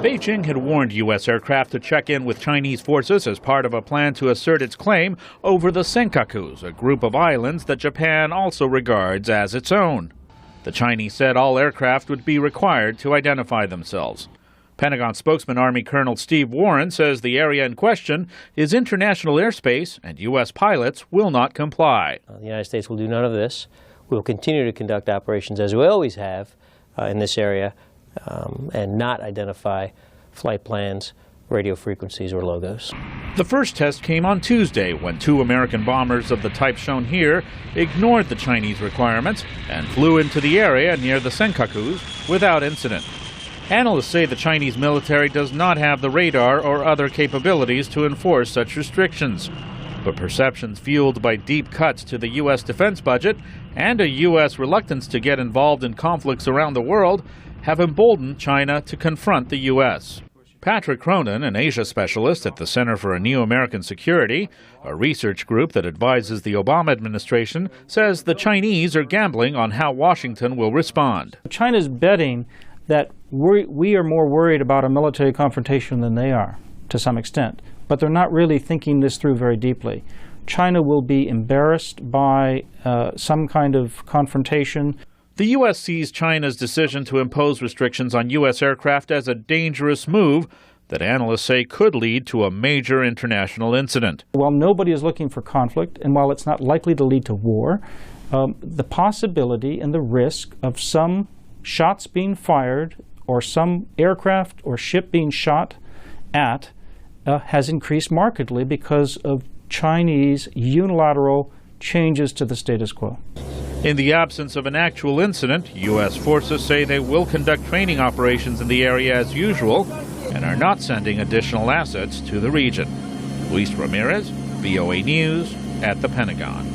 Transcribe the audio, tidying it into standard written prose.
Beijing had warned U.S. aircraft to check in with Chinese forces as part of a plan to assert its claim over the Senkakus, a group of islands that Japan also regards as its own. The Chinese said all aircraft would be required to identify themselves. Pentagon spokesman Army Colonel Steve Warren says the area in question is international airspace and U.S. pilots will not comply. The United States will do none of this. We will continue to conduct operations as we always have in this area and not identify flight plans, radio frequencies, or logos. The first test came on Tuesday when 2 American bombers of the type shown here ignored the Chinese requirements and flew into the area near the Senkakus without incident. Analysts say the Chinese military does not have the radar or other capabilities to enforce such restrictions. But perceptions fueled by deep cuts to the U.S. defense budget and a U.S. reluctance to get involved in conflicts around the world have emboldened China to confront the U.S. Patrick Cronin, an Asia specialist at the Center for a New American Security, a research group that advises the Obama administration, says the Chinese are gambling on how Washington will respond. China's betting that we are more worried about a military confrontation than they are, to some extent. But they're not really thinking this through very deeply. China will be embarrassed by some kind of confrontation. The U.S. sees China's decision to impose restrictions on U.S. aircraft as a dangerous move that analysts say could lead to a major international incident. While nobody is looking for conflict, and while it's not likely to lead to war, the possibility and the risk of some shots being fired or some aircraft or ship being shot at has increased markedly because of Chinese unilateral changes to the status quo. In the absence of an actual incident, U.S. forces say they will conduct training operations in the area as usual and are not sending additional assets to the region. Luis Ramirez, VOA News, at the Pentagon.